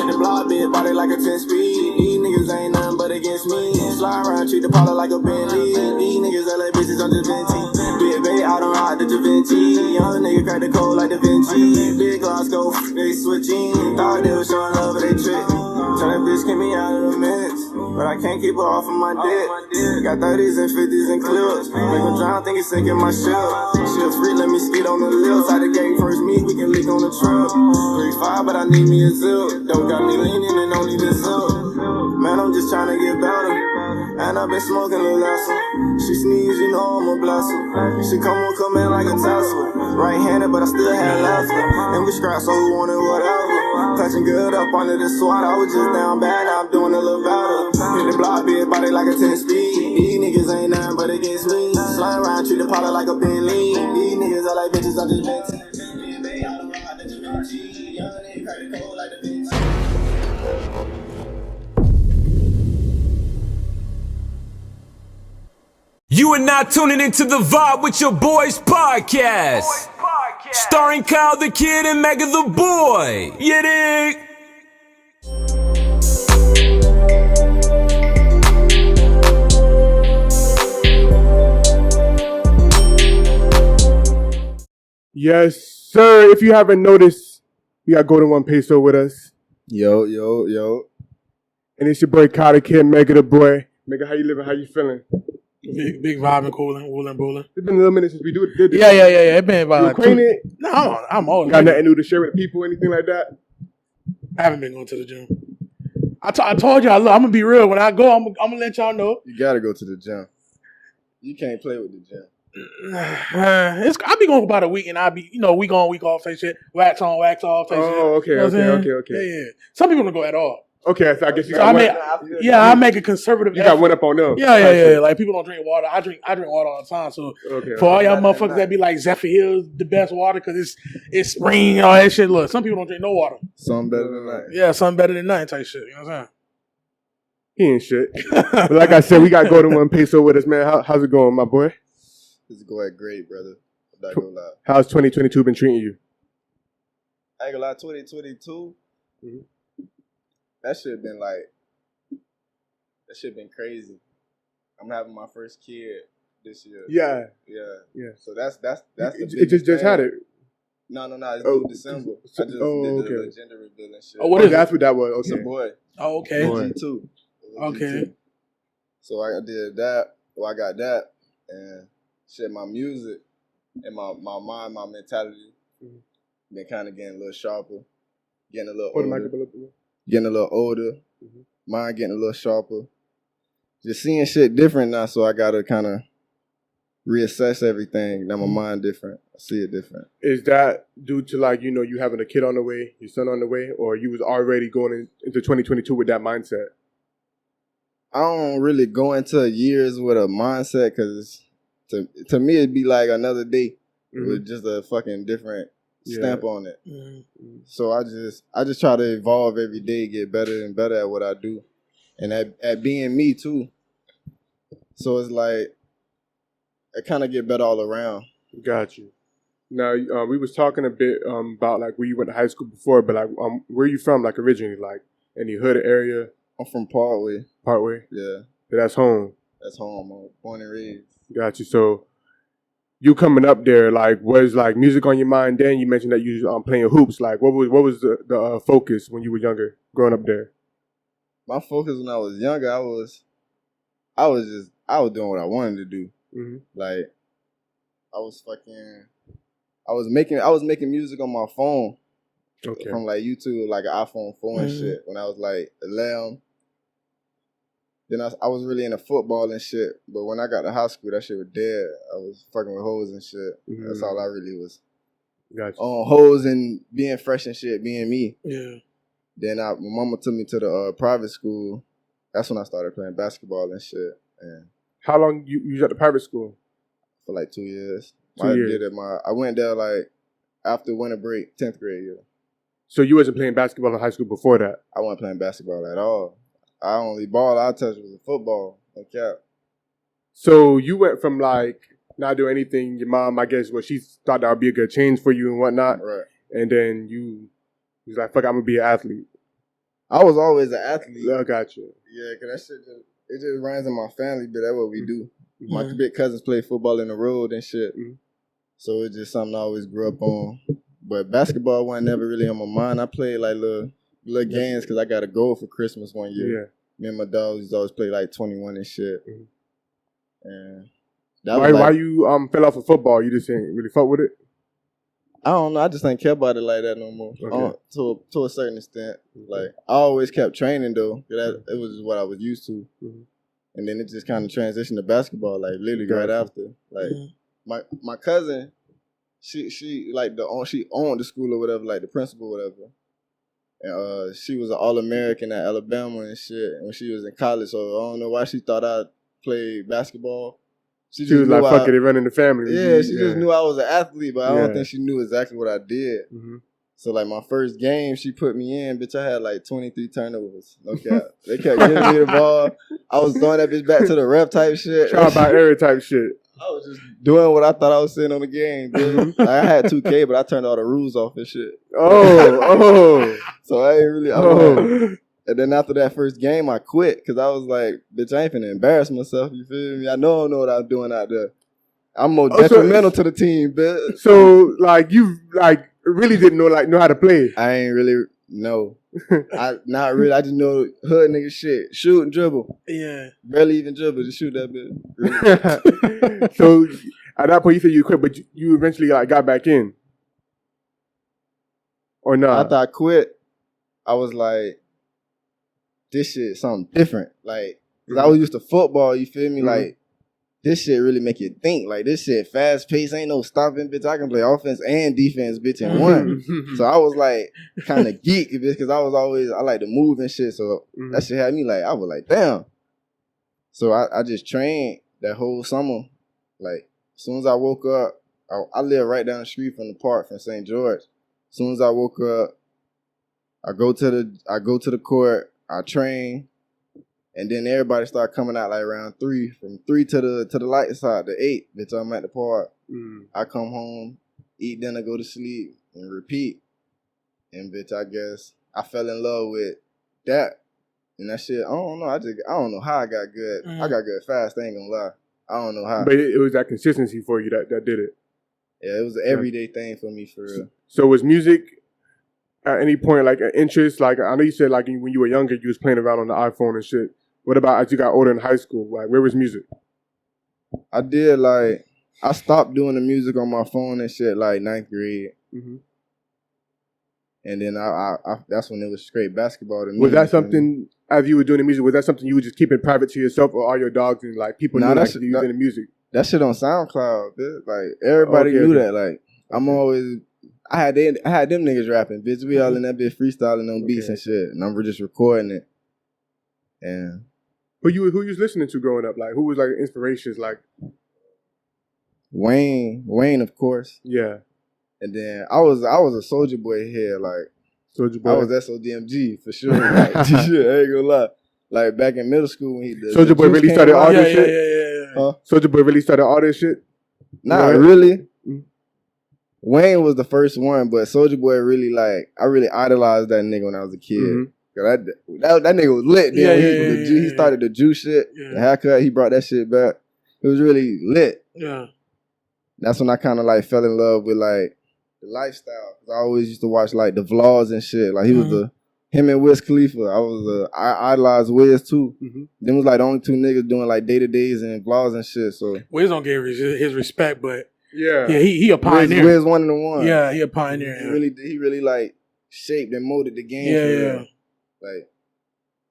the block, big body like a 10-speed. These niggas ain't nothing but against me. Fly around, treat the Paula like a Bentley. These niggas LA bitches on Da Vinci. Big baby, I don't ride the Da Vinci. Young nigga crack the code like Da Vinci. Big glass go, they switching. Thought they was showing love, but they trick. Tell that bitch keep me out of the mix, but I can't keep her off of my dick. Got 30s and 50s and clips. Make her drown, think it's sinking my ship. She a free, let me skid on the lips. Out the gate first meet, we can lick on the trip. 3-5, but I need me a zip. Don't got me leaning and don't need a zip. Man, I'm just trying to get better. And I've been smoking a lesson. She sneeze, you know I'm a blessing. She come in like a Tesla. Right-handed, but I still had laughter. And we scratch, so who wanted whatever. Touching good up under the SWAT. I was just down bad, now I'm doing a little better. Hit the block, big body like a 10-speed. These niggas ain't nothing but against me. Slide around, treat the Paula like a Bentley. These niggas are like bitches, I'm just Bentley. You are now tuning into The Vibe with Your Boys podcast. Starring Kyle the Kid and Mega the Boy. You dig? Yes, sir. If you haven't noticed, we got Golden One Peso with us. Yo. And it's your boy Kyle the Kid, Mega the Boy. Mega, how you living? How you feeling? Big vibing, cooling. It's been a little minute since we did this. Yeah. It been about You acquainted? No, I'm always Got nothing new to share with people, anything like that? I haven't been going to the gym. I told y'all, look, I'm gonna be real. When I go, I'm gonna let y'all know. You gotta go to the gym. You can't play with the gym. I'll be going for about a week, and I'll be, week on, week off, type shit. Wax on, wax off, type shit. Oh, okay, You know what I'm saying? okay. Yeah. Some people don't go at all. Okay, so I guess you So got I make a conservative. You got one up on them. Yeah. Like people don't drink water. I drink water all the time. So for all y'all motherfuckers that be like Zephyr Hills, the best water because it's spring and all that shit. Look, some people don't drink no water. Something better than that. Yeah, something better than nothing type shit. You know what I'm saying? He ain't shit. But like I said, we got Golden One Peso with us, man. How's it going, my boy? It's going great, brother. I'm not gonna lie. How's 2022 been treating you? I ain't gonna lie, 2022, that shit been crazy. I'm having my first kid this year. Yeah. So that's the It just had it. No, it's due December. I just did the gender reveal and shit. Oh, what is that's what that was. Okay. It's a boy. Oh, okay. G2. Okay. G2. So I did that. Well, I got that. And shit, my music and my mind, my mentality been kind of getting a little sharper. Getting a little older. Mind getting a little sharper. Just seeing shit different now, so I gotta kind of reassess everything. Now my mind different. I see it different. Is that due to you having a kid on the way, your son on the way, or you was already going into 2022 with that mindset? I don't really go into years with a mindset because to me it'd be like another day with just a fucking different stamp on it. So I just try to evolve every day, get better and better at what I do, and at being me too. So it's like I kind of get better all around. Got you. Now we was talking a bit about like where you went to high school before, but like where you from like originally, like any hood area? I'm from Parkway. Yeah. So that's home. That's home. I'm born and raised. Got you. So you coming up there, like, was like music on your mind then? You mentioned that you was playing hoops. Like, what was the focus when you were younger, growing up there? My focus when I was younger, I was doing what I wanted to do. Like, I was making music on my phone. Okay. From like YouTube, like an iPhone 4 and shit. When I was like 11. Then I was really into football and shit. But when I got to high school, that shit was dead. I was fucking with hoes and shit. That's all I really was. Gotcha. On hoes and being fresh and shit, being me. Yeah. Then my mama took me to the private school. That's when I started playing basketball and shit. And how long you was at the private school? For like 2 years. 2 years. I went there like after winter break, 10th grade year. So you wasn't playing basketball in high school before that? I wasn't playing basketball at all. I only ball I touched was football. No cap. So you went from like not doing anything. Your mom, I guess, she thought that would be a good change for you and whatnot. Right. And then you was like, fuck, I'm gonna be an athlete. I was always an athlete. I got you. Yeah, cause that shit it just runs in my family, but that's what we do. My big cousins play football in the road and shit. So it's just something I always grew up on. But basketball wasn't never really on my mind. I played like little games because I got a goal for Christmas one year. Yeah. Me and my dogs used to always play like 21 and shit. And that why you fell off of football? You just ain't really fuck with it? I don't know. I just ain't care about it like that no more. Okay. To a certain extent. Like I always kept training though. It was just what I was used to. And then it just kind of transitioned to basketball, like literally right after. Like my cousin, she like she owned the school or whatever, like the principal or whatever. And she was an All-American at Alabama and shit when she was in college. So I don't know why she thought I played basketball. She was like, fuck it, running the family. Yeah, she just knew I was an athlete, but I don't think she knew exactly what I did. So, like, my first game, she put me in. Bitch, I had, like, 23 turnovers. No cap. They kept giving me the ball. I was throwing that bitch back to the ref type shit. Trial by error type shit. I was just doing what I thought I was saying on the game, dude. I had 2K, but I turned all the rules off and shit. So, I ain't really... And then after that first game, I quit because I was like, bitch, I ain't finna embarrass myself, you feel me? I don't know what I'm doing out there. I'm more detrimental to the team, bitch. So, like, you, like... really didn't know how to play. I ain't really know. Not really. I just know hood nigga shit. Shoot and dribble. Yeah. Barely even dribble. Just shoot that bitch. Really. So at that point you said you quit, but you eventually like got back in. Or not? After I quit, I was like, this shit something different. Like, cause I was used to football, you feel me? Like, this shit really make you think. Like, this shit fast paced, ain't no stopping, bitch. I can play offense and defense, bitch, in one. So I was like, kind of geek, bitch, because I like to move and shit. So that shit had me like, I was like, damn. So I just trained that whole summer. Like, as soon as I woke up, I live right down the street from the park from St. George. As soon as I woke up, I go to the court, I train. And then everybody start coming out like around 3, from 3 to the light side, to 8. Bitch, I'm at the park. I come home, eat dinner, go to sleep, and repeat. And bitch, I guess I fell in love with that. And that shit, I don't know. I don't know how I got good. I got good fast. I ain't gonna lie. I don't know how. But it was that consistency for you that did it. Yeah, it was an everyday thing for me, for real. So was music at any point like an interest? Like I know you said like when you were younger, you was playing around on the iPhone and shit. What about as you got older in high school? Like, where was music? I did, like, I stopped doing the music on my phone and shit, like, 9th grade. And then I that's when it was straight basketball to me. Was that something, as you were doing the music, was that something you would just keep it private to yourself, or all your dogs and, like, people knew like, you using the music? That shit on SoundCloud, bitch. Like, everybody knew that. Like, I'm always... I had them niggas rapping, bitch. We all in that bitch freestyling on beats and shit. And I'm just recording it. And... Who you was listening to growing up? Like, who was like inspirations? Like Wayne, of course. Yeah. And then I was a Soulja Boy here, like Soulja Boy. I was SODMG for sure. Like, shit, I ain't gonna lie. Like back in middle school when he did. Soulja Boy really started all this shit. Yeah. Huh? Soulja Boy really started all this shit. Not really. Wayne was the first one, but Soulja Boy really like I really idolized that nigga when I was a kid. That nigga was lit. He started the Jew shit. Yeah. The haircut, he brought that shit back. It was really lit. Yeah. That's when I kind of like fell in love with like the lifestyle. I always used to watch like the vlogs and shit. Like he was him and Wiz Khalifa. I idolized Wiz too. Them was like the only two niggas doing like day-to-days and vlogs and shit. So Wiz don't give his respect, but he a pioneer. Wiz one of the ones. Yeah, he a pioneer. He really like shaped and molded the game. Yeah. Like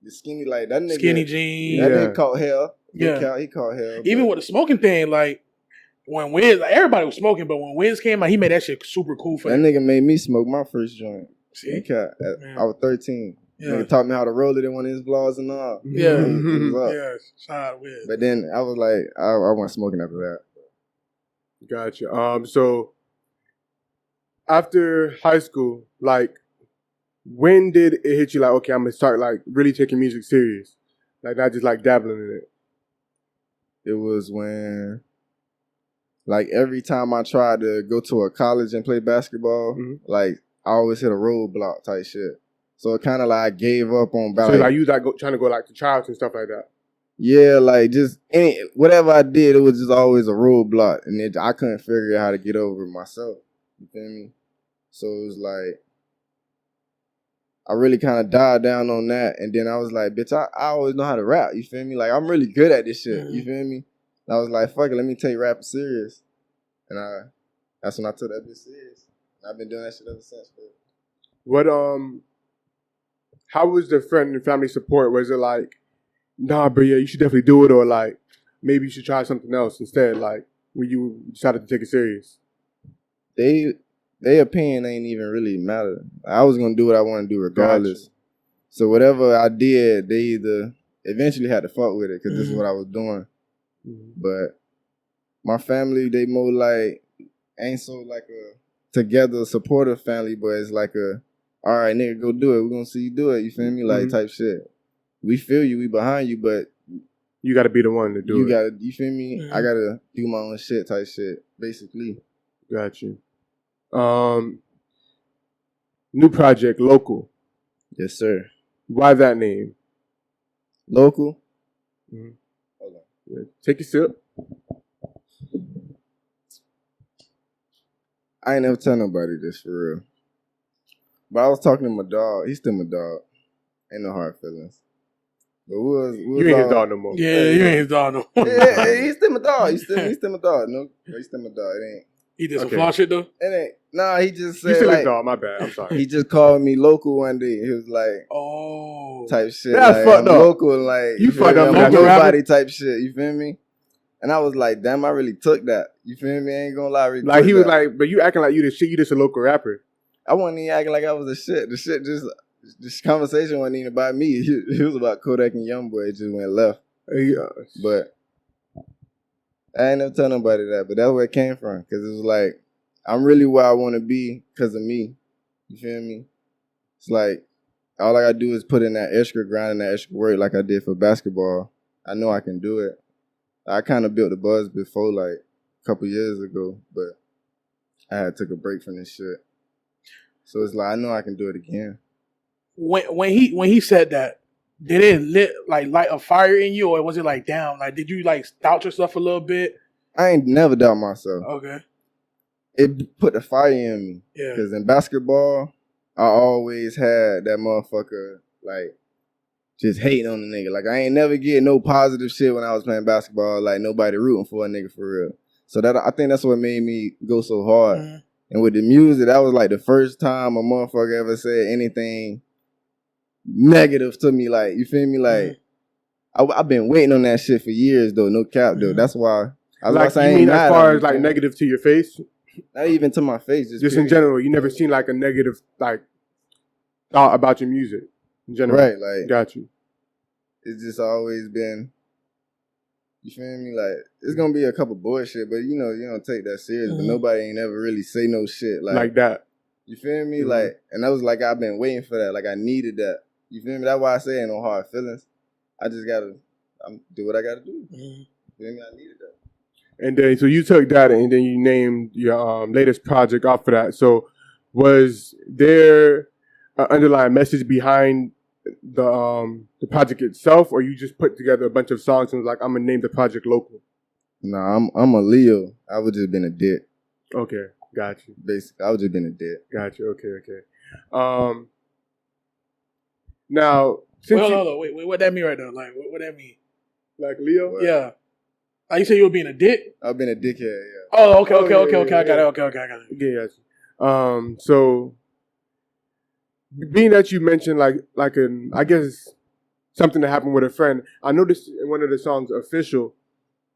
the skinny, like that nigga, skinny jeans. That nigga caught hell. He caught hell. Even with the smoking thing, like when Wiz, like, everybody was smoking, but when Wiz came out, he made that shit super cool for that nigga. Made me smoke my first joint. See, I was 13. Yeah. Nigga taught me how to roll it in one of his vlogs and all. Yeah, shout out Wiz. But then I was like, I went smoking after that. Gotcha. So after high school, like. When did it hit you like, okay, I'm going to start like really taking music serious? Like not just like dabbling in it. It was when, like every time I tried to go to a college and play basketball, like I always hit a roadblock type shit. So it kind of like I gave up on So like you like trying to go like to tryouts and stuff like that. Yeah, like just whatever I did, it was just always a roadblock, and I couldn't figure out how to get over it myself. You feel me? So it was like I really kind of dialed down on that, and then I was like, bitch, I always know how to rap. You feel me? Like I'm really good at this shit. You feel me? And I was like, fuck it, let me take rap serious, and that's when I took that bitch serious. And I've been doing that shit ever since. What how was the friend and family support? Was it like, nah, bro, yeah, you should definitely do it, or like maybe you should try something else instead? Like when you decided to take it serious, their opinion ain't even really matter. I was gonna do what I want to do regardless. Gotcha. So whatever I did, they either eventually had to fuck with it because this is what I was doing. But my family, they more like ain't so like a together supportive family, but it's like a all right, nigga, go do it. We're gonna see you do it. You feel me? Like type shit. We feel you, we behind you, but you gotta be the one to do it. You feel me? I gotta do my own shit type shit, basically. Got you. New project, Local. Yes, sir. Why that name? Local? Hold on. Yeah. Take a sip. I ain't never tell nobody this for real. But I was talking to my dog. He's still my dog. Ain't no hard feelings. But you ain't his dog no more. Yeah, you ain't his dog no more. Yeah, he's still my dog. He's still my dog. No, he's still my dog. It ain't. He did some flaw shit though? It ain't. Nah, he just said you still like, his dog, my bad. I'm sorry. He just called me Local one day. He was like, type shit. That's like, fucked up. Local and like you fucked up. Like nobody type shit. You feel me? And I was like, damn, I really took that. You feel me? I ain't gonna lie. I really like he was that. like, but you acting like you the shit. You just a local rapper. I wasn't even acting like I was the shit. The shit just this conversation wasn't even about me. It was about Kodak and Youngboy. It just went left. But I ain't never tell nobody that. But that's where it came from. Because it was like, I'm really where I want to be because of me. You feel me? It's like, all I got to do is put in that extra grind and that extra work like I did for basketball. I know I can do it. I kind of built the buzz before, like, a couple years ago. But I had took a break from this shit. So it's like, I know I can do it again. When he said that, did it light a fire in you, or was it like down? Like, did you like doubt yourself a little bit? I ain't never doubt myself. Okay. It put the fire in me. Yeah. Because in basketball, I always had that motherfucker, like, just hating on the nigga. Like, I ain't never get no positive shit when I was playing basketball. Like, nobody rooting for a nigga for real. So that I think that's what made me go so hard. Mm-hmm. And with the music, that was like the first time a motherfucker ever said anything negative to me. Like, you feel me? Like, I've been waiting on that shit for years, though. No cap, though. That's why. I was like, saying, you mean as far as like negative to your face? Not even to my face. Just in general, you never seen like a negative like thought about your music in general. Right, like. Got you. It's just always been. You feel me? Like, it's gonna be a couple bullshit, but you don't take that serious. But nobody ain't ever really say no shit like that. You feel me? Like, and I was like, I've been waiting for that. Like, I needed that. You feel me? That's why I say ain't no hard feelings. I just gotta do what I gotta do. You feel me? I needed that. And then, so you took that, and then you named your latest project off of that. So, was there an underlying message behind the project itself, or you just put together a bunch of songs and was like, I'm gonna name the project Local? Nah, I'm a Leo. I would just been a dick. Okay, got you. Basically, I would just been a dick. Got you. Okay. Now, wait, what that mean right now? Like, what that mean? Like Leo? What? Yeah. You say you were being a dick? I've been a dickhead. Yeah. Oh, okay. I got it. Okay, I got it. Yeah. So, being that you mentioned I guess something that happened with a friend, I noticed in one of the songs, Official,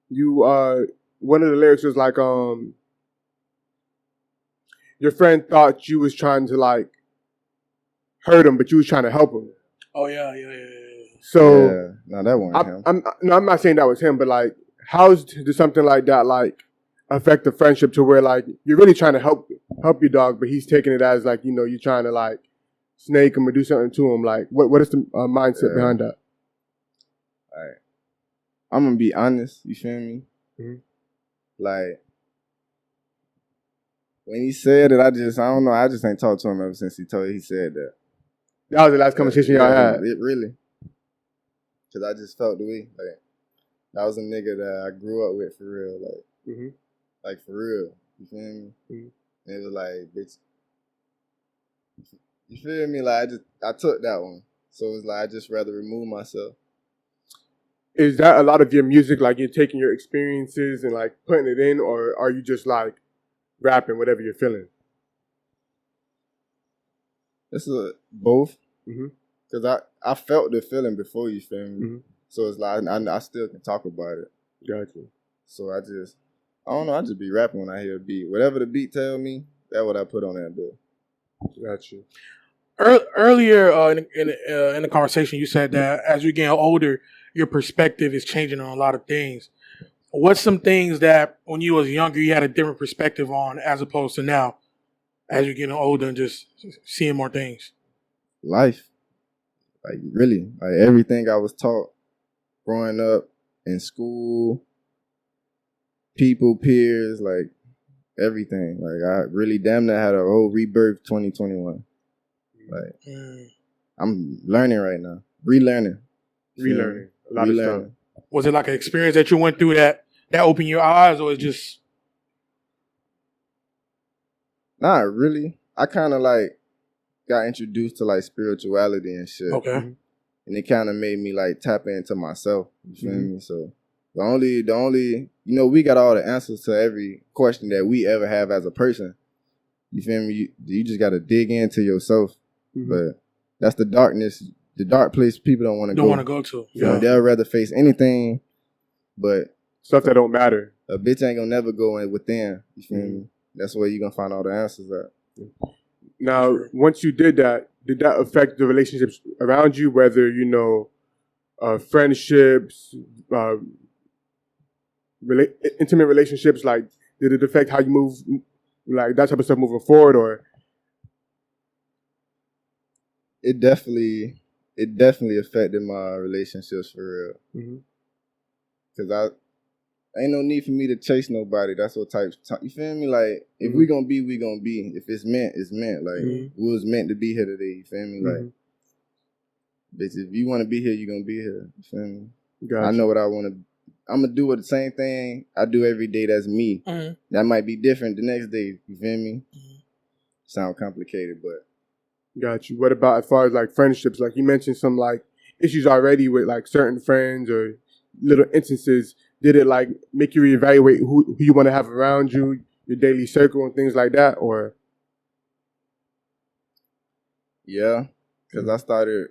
you one of the lyrics was like your friend thought you was trying to like hurt him, but you was trying to help him. Oh yeah. So yeah. No, that wasn't him. I'm not saying that was him, but like, how does something like that like affect the friendship to where like you're really trying to help your dog, but he's taking it as like you're trying to like snake him or do something to him? Like, what is the mindset behind that? All right, I'm gonna be honest. You feel me? Mm-hmm. Like, when he said it, I don't know. I just ain't talked to him ever since he said that. That was the last conversation y'all had. It really. Because I just felt the way. Like, that was a nigga that I grew up with for real. Like, like for real. You feel me? And it was like, bitch. You feel me? Like, I took that one. So it's like, I just rather remove myself. Is that a lot of your music, like you're taking your experiences and like putting it in, or are you just like rapping whatever you're feeling? It's both. Because I felt the feeling before, you feel me? So it's like, I still can talk about it. Gotcha. So I don't know, I just be rapping when I hear a beat. Whatever the beat tell me, that's what I put on that bit. Gotcha. Earlier in the conversation, you said that as you're getting older, your perspective is changing on a lot of things. What's some things that when you was younger, you had a different perspective on as opposed to now, as you're getting older and just seeing more things? Life. Like, really. Like, everything I was taught growing up in school, people, peers, like, everything. Like, I really damn near had a whole rebirth 2021. Like, I'm learning right now. Relearning. A lot of stuff. Was it like an experience that you went through that opened your eyes, or it's just? Not really. I kind of like got introduced to like spirituality and shit. Okay. And it kind of made me like tap into myself. You feel me? So the only, you know, we got all the answers to every question that we ever have as a person. You feel me? You just got to dig into yourself. But that's the darkness. The dark place people don't want to go. Don't want to go to. You know, they'll rather face anything, but stuff that don't matter. A bitch ain't gonna never go in within. You feel me? That's where you gonna find all the answers at. Now, once you did that affect the relationships around you? Whether you know, friendships, intimate relationships. Like, did it affect how you move, like that type of stuff moving forward, or? It definitely affected my relationships for real. Cause ain't no need for me to chase nobody. That's what type. You feel me? Like, if we gonna be, we gonna be. If it's meant, it's meant. Like, we was meant to be here today. You feel me? Like, bitch, if you want to be here, you gonna be here. You feel me? Gotcha. I know what I want to. I'm gonna do the same thing I do every day. That's me. That might be different the next day. You feel me? Sound complicated, but. Got you. What about as far as like friendships? Like, you mentioned some like issues already with like certain friends or little instances. Did it like make you reevaluate who you want to have around you, your daily circle and things like that, or? Yeah, because I started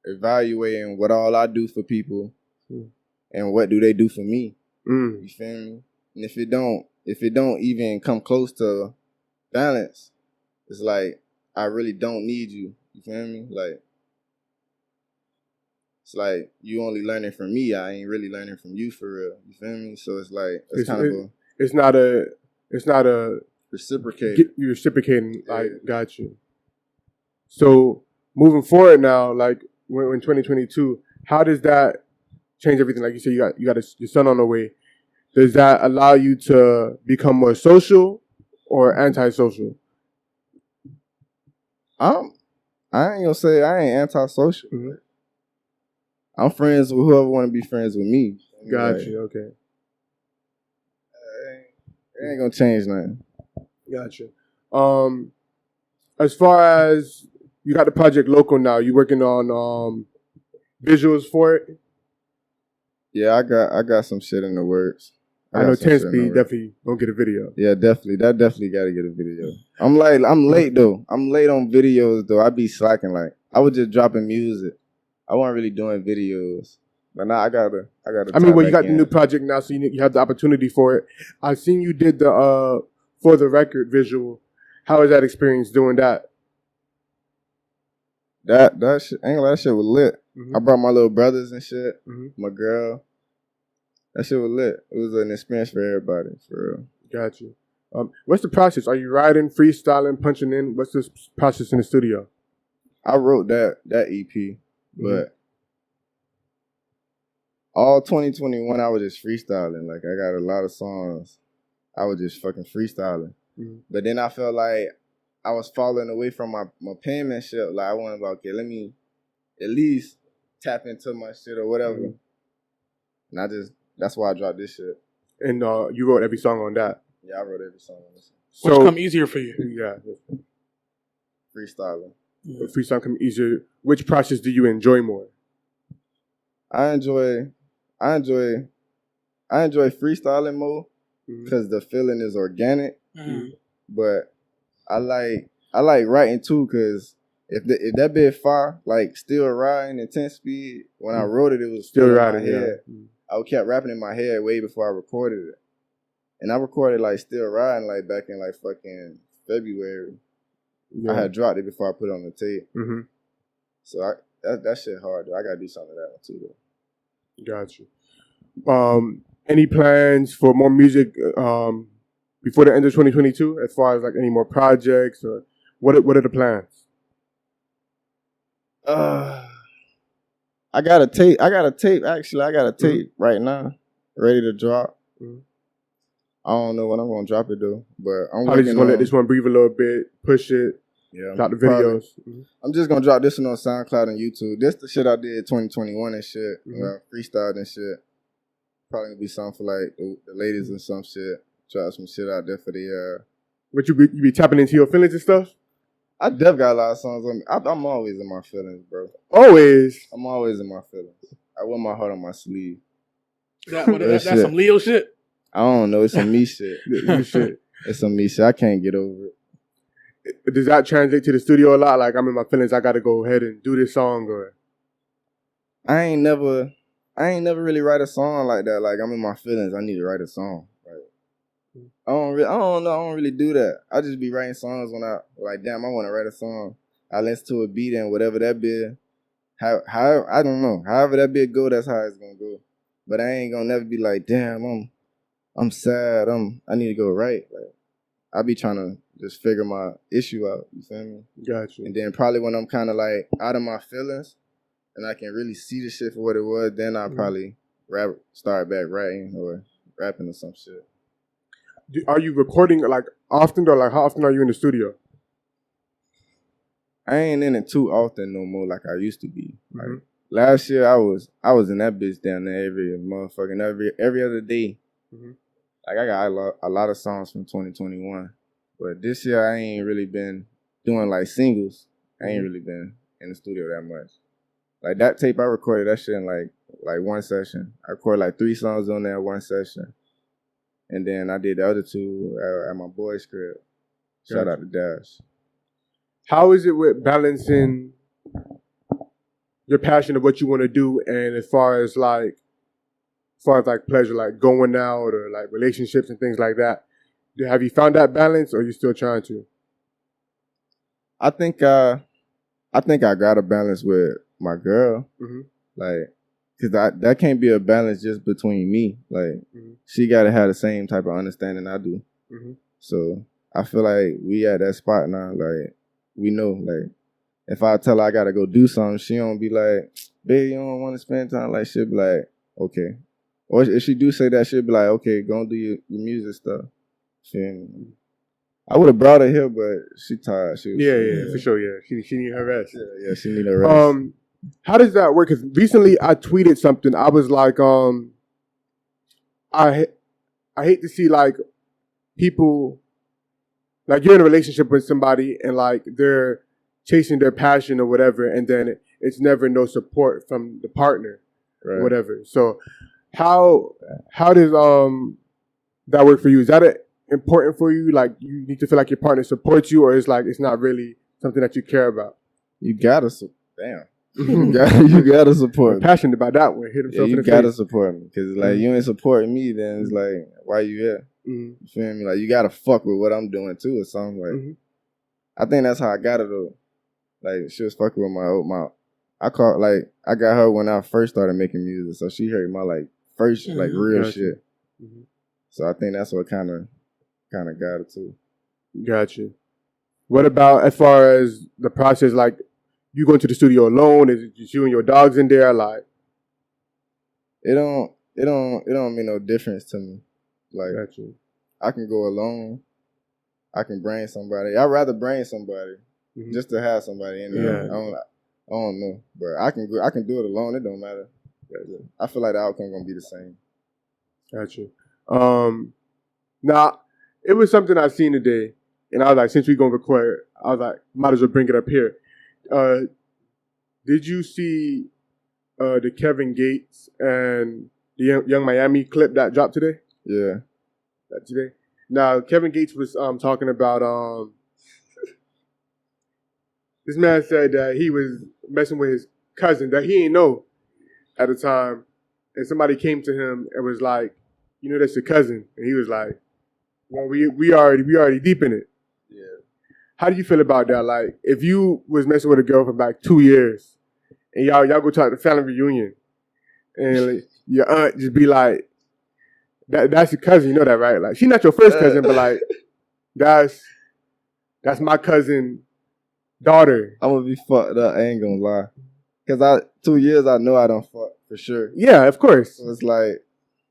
evaluating what all I do for people and what do they do for me. You feel me? And if it don't even come close to balance, it's like, I really don't need you. You feel me? Like, it's like you only learning from me. I ain't really learning from you for real. You feel me? So it's like it's not a reciprocating. You're reciprocating. Like, got you. So moving forward now, like we're in 2022, how does that change everything? Like you said, you got your son on the way. Does that allow you to become more social or antisocial? I ain't gonna say I ain't antisocial. I'm friends with whoever want to be friends with me. Got you. Okay. It ain't gonna change nothing. Got you. As far as you got the project local now, you working on visuals for it? Yeah, I got some shit in the works. I know 10 Speed definitely gonna get a video. Yeah, definitely. That definitely gotta get a video. I'm late though. I'm late on videos though. I be slacking. Like, I was just dropping music. I wasn't really doing videos. But now I gotta. I mean, well, you got the new project now, so you have the opportunity for it. I seen you did the For the Record visual. How was that experience doing that? That shit, ain't that shit was lit. I brought my little brothers and shit. My girl. That shit was lit. It was an experience for everybody, for real. Got you. What's the process? Are you writing, freestyling, punching in? What's the process in the studio? I wrote that EP, but all 2021 I was just freestyling. Like, I got a lot of songs. I was just fucking freestyling. But then I felt like I was falling away from my penmanship. Like I wanted, like, okay, let me at least tap into my shit or whatever. Mm-hmm. And that's why I dropped this shit. And you wrote every song on that? Yeah, I wrote every song on this. So, what's come easier for you? Yeah. Freestyling. Mm-hmm. Freestyle come easier. Which process do you enjoy more? I enjoy freestyling more because the feeling is organic. Mm-hmm. But I like writing too because if that bit fire, like Still Riding in 10 speed, when I wrote it, it was still riding in my head. I kept rapping in my head way before I recorded it. And I recorded like Still Riding like back in like fucking February. Yeah. I had dropped it before I put it on the tape. Mm-hmm. So that shit hard though. I gotta do something of that one too though. Got you. Any plans for more music before the end of 2022? As far as like any more projects or what are the plans? I got a tape. Actually, I got a tape right now, ready to drop. Mm-hmm. I don't know when I'm gonna drop it though, but I'm probably just gonna let this one breathe a little bit, push it, drop the videos. Mm-hmm. I'm just gonna drop this one on SoundCloud and YouTube. This the shit I did 2021 and shit, freestyled and shit. Probably gonna be something for like the ladies and some shit. Drop some shit out there for the. But you be tapping into your feelings and stuff. I definitely got a lot of songs on me. I'm always in my feelings, bro. Always. I'm always in my feelings. I wear my heart on my sleeve. That's some Leo shit. I don't know. It's some me shit. It's some me shit. I can't get over it. Does that translate to the studio a lot? Like, I'm in my feelings. I got to go ahead and do this song, or I ain't never really write a song like that. Like, I'm in my feelings. I need to write a song. Like, I don't know. I don't really do that. I just be writing songs when I like. Damn, I want to write a song. I listen to a beat and whatever that be. How I don't know. However that bit go, that's how it's gonna go. But I ain't gonna never be like, damn, I'm sad. I need to go right. Like, I be trying to just figure my issue out. You feel me? Gotcha. And then probably when I'm kind of like out of my feelings, and I can really see the shit for what it was, then I'll probably start back writing or rapping or some shit. Are you recording like often, or like how often are you in the studio? I ain't in it too often no more like I used to be. Like last year, I was in that bitch down there every other day. Mm-hmm. Like I got a lot of songs from 2021, but this year I ain't really been doing like singles. I ain't really been in the studio that much. Like that tape I recorded that shit in like one session. I recorded like 3 songs on there in one session, and then I did the other 2 at my boy's crib. Shout out to Dash. How is it with balancing your passion of what you want to do and as far as pleasure, like going out or like relationships and things like that? Have you found that balance, or are you still trying to? I think I got a balance with my girl, like, cause that can't be a balance just between me. Like, she gotta have the same type of understanding I do. So I feel like we at that spot now. Like, we know, like, if I tell her I gotta go do something, she don't be like, babe, you don't want to spend time. Like, she'll be like, okay. Or if she do say that, she'll be like, okay, go and do your music stuff. I would have brought her here, but she tired. Yeah, for sure. Yeah, she need her rest. Yeah, she need her rest. How does that work? Because recently I tweeted something. I was like, I hate to see like people, like you're in a relationship with somebody and like they're chasing their passion or whatever, and then it's never no support from the partner, or whatever. So how does that work for you? Is that important for you? Like you need to feel like your partner supports you, or is like it's not really something that you care about? You gotta you gotta support me. I'm passionate about that one. Hit himself in the face. You gotta support me, because like you ain't supporting me, then it's like, why you here? You feel me? Like you gotta fuck with what I'm doing too, or something. Like I think that's how I got it though. Like she was fucking with my I got her when I first started making music, so she heard my like first like real shit. So I think that's what kind of got it too. Gotcha. What about as far as the process? Like you go into the studio alone? Is it just you and your dogs in there? Like it don't make no difference to me. Like gotcha. I can go alone. I can bring somebody. I'd rather bring somebody just to have somebody in there. Yeah. I don't know, but I can do it alone. It don't matter. I feel like the outcome gonna be the same. Gotcha. Now, it was something I seen today, and I was like, since we gonna record, I was like, might as well bring it up here. Did you see the Kevin Gates and the Young Miami clip that dropped today? Yeah. Today. Now, Kevin Gates was talking about this man said that he was messing with his cousin that he didn't know at the time, and somebody came to him and was like, "You know, that's your cousin," and he was like, "Well, we already deep in it." Yeah. How do you feel about that? Like, if you was messing with a girl for like 2 years, and y'all go to the family reunion, and like, your aunt just be like, "That's your cousin," you know that, right? Like, she's not your first cousin, but like, that's my cousin daughter. I'm gonna be fucked up. I ain't gonna lie. Cause 2 years, I know I don't fuck for sure. Yeah, of course. So it's like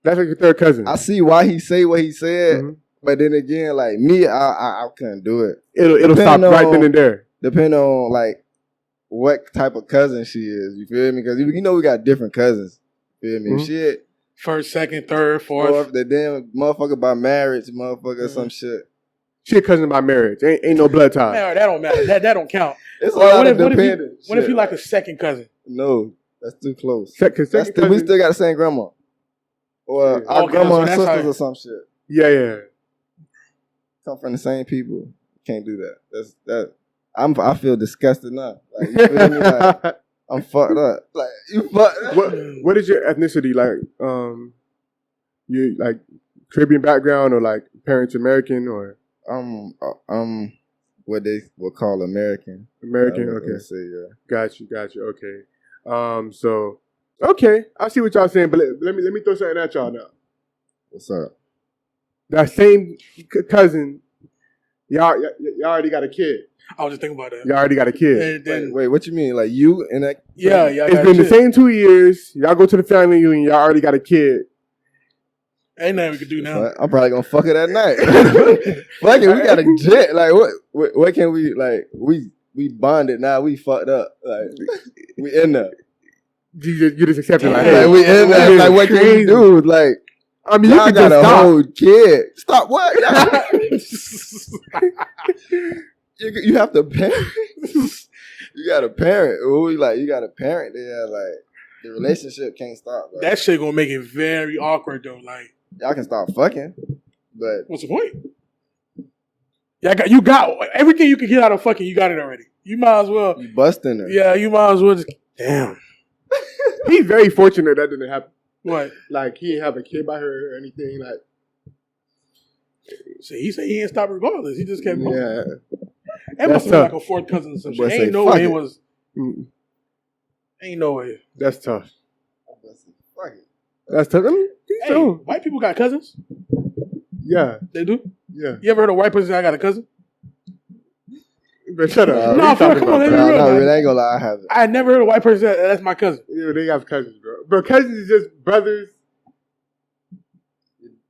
That's like your third cousin. I see why he say what he said, but then again, like me, I couldn't do it. It'll stop right then and there. Depending on like what type of cousin she is. You feel me? Because you know we got different cousins. You feel me? Shit. First, second, third, fourth. The damn motherfucker by marriage, motherfucker, some shit. She a cousin by marriage. Ain't no blood tie. Man, that don't matter. That don't count. It's a lot of dependent. What if you like a second cousin? No, that's too close. Second cousin? We still got the same grandma. Or our grandma and sisters or some shit. Yeah. Come from the same people. Can't do that. I feel disgusted now. Like, you feel me? Like, I'm fucked up. Like, you fucked up. What is your ethnicity like? You like Caribbean background or like parents American or? What they would call American. American, okay. Say, yeah. Got you. Okay. So okay, I see what y'all saying, but let me throw something at y'all now. What's up? That same cousin, y'all already got a kid. I was just thinking about that. Y'all already got a kid. And then, Wait, what you mean? Like you and that? Yeah. It's been the same 2 years. Y'all go to the family reunion. Y'all already got a kid. Ain't nothing we could do now. I'm probably gonna fuck it that night. Fuck it, we got a jet. Like what can we like? We bonded now. We fucked up. Like we in there. You just accept it like, Like we in there. Like what can we do? Like I mean, you y'all can got just a stop. whole kid. Stop what? You have to parent. You got a parent. You got a parent there. Like the relationship can't stop. Bro. That shit gonna make it very awkward though. Like, y'all can stop fucking, but what's the point? You got everything you could get out of fucking. You got it already. You might as well. you busting her. Yeah, you might as well just. Damn. He's very fortunate that didn't happen. What? Like he didn't have a kid by her or anything. Like, See, he said he didn't stop regardless. He just kept going. yeah, It must have been like a fourth cousin or some shit. Ain't no way it was. Ain't no way. that's tough. Fuck it. That's tough. I mean, Hey, white people got cousins. yeah, They do. yeah. You ever heard a white person say I got a cousin? But shut up. No, What you talking come on, about, let me bro? real, No, man. I ain't gonna lie, I haven't. I never heard a white person say that's my cousin. Yeah, they have cousins, bro. Bro, cousins is just brothers,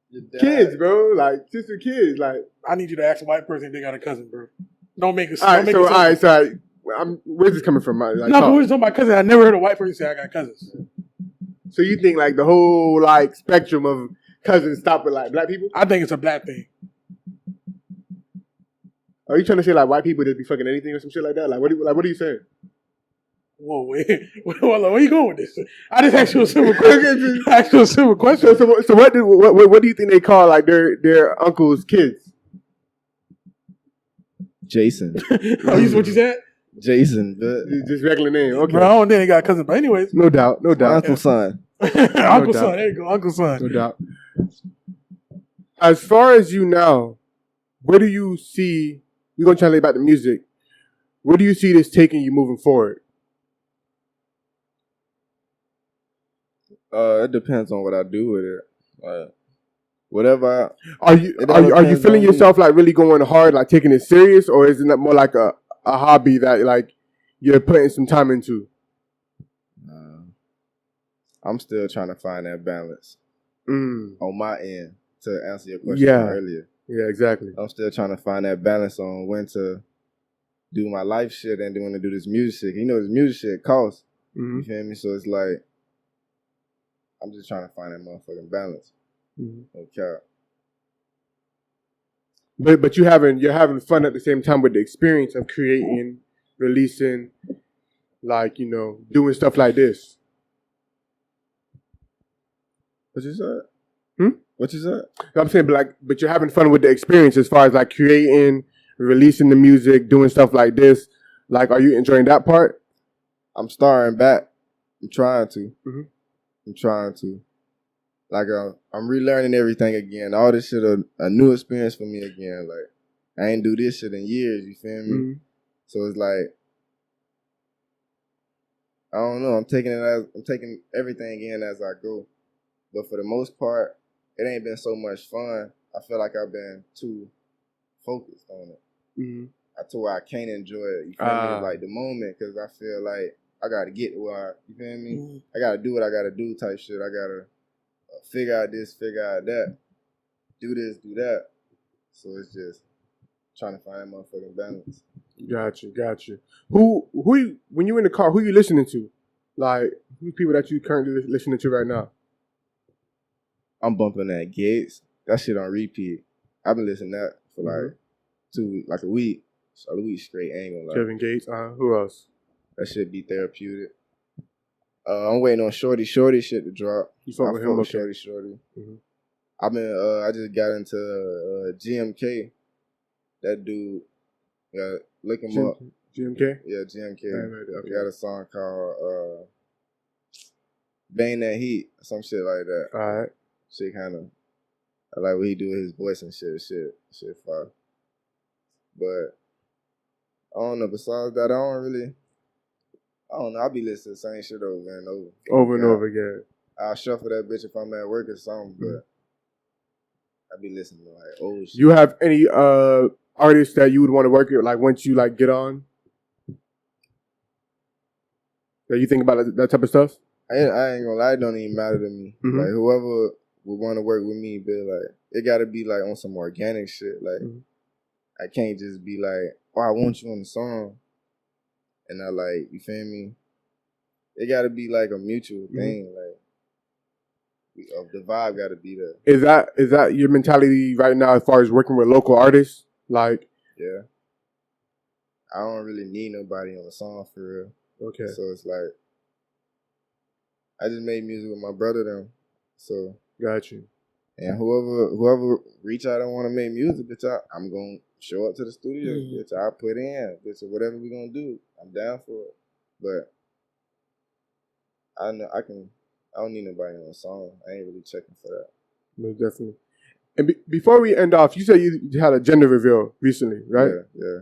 Your dad- kids, bro. Like sister, kids. Like, I need you to ask a white person if they got a cousin, bro. Don't make it. all right, Don't make so it all right, so where's this coming from? Like, No, but we're talking about cousins. I never heard a white person say I got cousins. so you think like the whole like spectrum of cousins stop with like black people? I think it's a black thing. Are you trying to say like white people just be fucking anything or some shit like that? Like what are you saying? Whoa, wait. Hold on, where you going with this? I just asked you a simple question. I asked you a simple question. So what do you think they call like their uncle's kids? Jason. Oh, you see what you said? Jason, but Just regular name. Okay. Bro, I don't think they got a cousin. But anyways. No doubt. Uncle son. Uncle doubt. son. There you go. Uncle son. No doubt. As far as you now, where do you see, we're going to translate back to music, where do you see this taking you moving forward? It depends on what I do with it. Whatever. Are you It all feeling depends on yourself like really going hard, like taking it serious, or is it more like a hobby that like you're putting some time into? I'm still trying to find that balance on my end to answer your question earlier. Yeah, exactly. I'm still trying to find that balance on when to do my life shit and then when to do this music shit. You know, this music shit costs. Mm-hmm. You feel me? So it's like, I'm just trying to find that motherfucking balance. Mm-hmm. Okay. But you're having fun at the same time with the experience of creating, releasing, like, you know, doing stuff like this. What you said? Hmm? What you said? I'm saying, but you're having fun with the experience as far as like creating, releasing the music, doing stuff like this. Like, are you enjoying that part? I'm starting back. I'm trying to. Mm-hmm. I'm trying to. Like, I'm relearning everything again. All this shit a new experience for me again. Like, I ain't do this shit in years. You feel me? Mm-hmm. So it's like, I don't know. I'm taking everything in as I go. But for the most part, it ain't been so much fun. I feel like I've been too focused on it. Mm-hmm. To where I can't enjoy it. You feel me? Like the moment, because I feel like I got to get to where you feel me? Mm-hmm. I got to do what I got to do type shit. I got to figure out this, figure out that, do this, do that. So it's just trying to find that motherfucking balance. Gotcha. When you in the car, who you listening to? Like, who people that you currently listening to right now? I'm bumping that Gates. That shit on repeat. I've been listening to that for like 2 weeks, like a week. So a week straight, I ain't gonna lie. Kevin Gates. Who else? That shit be therapeutic. I'm waiting on Shorty shit to drop. You fuck with him, okay? Shorty. Mm-hmm. I've been. I just got into GMK. That dude. Yeah, look him up. GMK. Yeah, GMK. Okay. He got a song called "Bang That Heat," some shit like that. All right. Shit kind of. I like what he do with his voice and shit. Shit fire. But I don't know. Besides that, I don't know. I be listening to the same shit over and over. Over again. I'll shuffle that bitch if I'm at work or something, but I be listening to like old shit. You have any artists that you would want to work with, like once you like get on? That you think about that type of stuff? I ain't gonna lie, it don't even matter to me. Mm-hmm. Like whoever would want to work with me, but like it gotta be like on some organic shit. Like I can't just be like, oh, I want you on the song. And I like, you feel me? It gotta be like a mutual thing. Like the vibe gotta be there. Is that your mentality right now as far as working with local artists? Like, yeah. I don't really need nobody on the song for real. Okay. So it's like I just made music with my brother then. So got you. And whoever reach out and want to make music, bitch, I'm gonna show up to the studio, bitch. I put in, bitch, or whatever we gonna do. I'm down for it. But I know I don't need nobody on a song. I ain't really checking for that. Most definitely. And before we end off, you said you had a gender reveal recently, right? Yeah.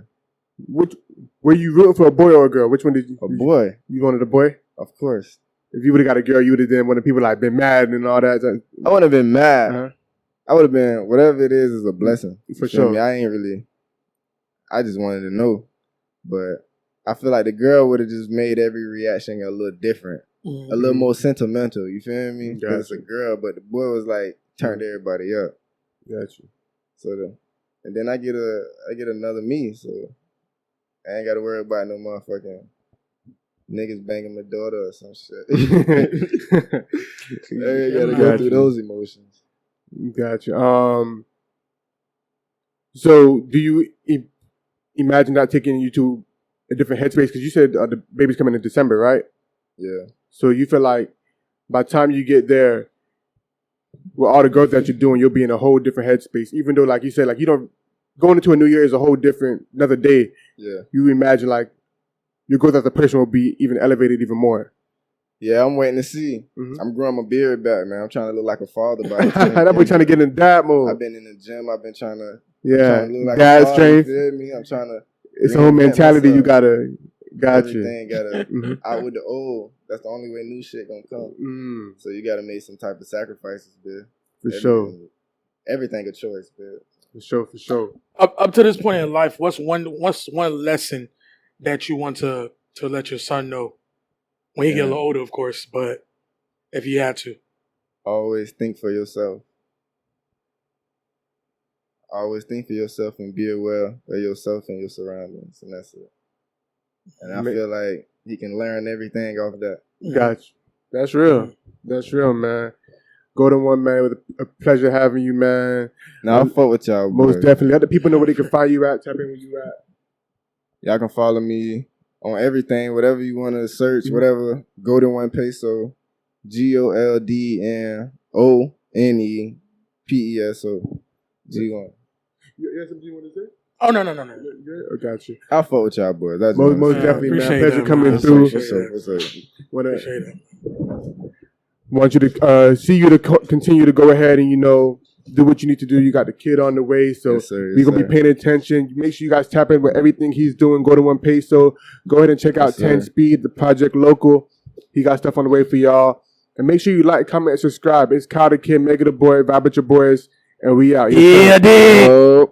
Were you rooting for a boy or a girl? Which one did you? A boy. You wanted a boy? Of course. If you would have got a girl, you would have been one of the people like been mad and all that. I would have been mad. Uh-huh. I would have been, whatever it is a blessing. For sure. I just wanted to know. But I feel like the girl would have just made every reaction a little different. A little more sentimental, you feel me? Because it's a girl, but the boy was like, turned everybody up. Got you. And then I get another me, so I ain't got to worry about no motherfucking niggas banging my daughter or some shit. I ain't got to go through those emotions. Got you. So do you imagine that taking you to a different headspace? Because you said the baby's coming in December, right? Yeah. So you feel like by the time you get there, with all the growth that you're doing, you'll be in a whole different headspace. Even though, like you said, like you don't going into a new year is a whole different another day. Yeah. You imagine like your growth as a person will be even elevated even more. Yeah, I'm waiting to see. I'm growing my beard back, man. I'm trying to look like a father by the time. That boy trying to get in that mode. I've been in the gym. I've been trying to look like dad a father. strength. You feel me? I'm trying to. It's a whole mentality you gotta. Everything gotta out with the old. That's the only way new shit gonna come. So you gotta make some type of sacrifices, bitch. For sure. Everything a choice, bitch. For sure. Up to this point in life, what's one lesson that you want to let your son know when you get a little older, of course, but if you had to? Always think for yourself. always think for yourself and be aware of yourself and your surroundings, and that's it. And I feel like he can learn everything off that. Gotcha. That's real. That's real, man. Golden One, man, with a pleasure having you, man. Now I fuck with y'all, Most boys. definitely. Let the people know where they can find you at. Tap in where you at. Y'all can follow me on everything, whatever you want to search, whatever. Golden One Peso, GOLDNONEPESO, G1. You have something you want to say? Oh no. Yeah, I got you. I fuck with y'all, boys. That's Most Yeah, definitely, man. appreciate Pleasure that, coming man. through. What's up? Appreciate it. Want you to see you to continue to go ahead and do what you need to do. You got the kid on the way, so Yes, sir. we're gonna be paying attention. Make sure you guys tap in with everything he's doing. Go to One Peso. Go ahead and check out Yes, sir. 10 Speed, the project local. He got stuff on the way for y'all. And make sure you like, comment, and subscribe. It's Kyle the Kid, Mega the Boy, Vibe with your boys, and we out. Yeah, dude. Oh.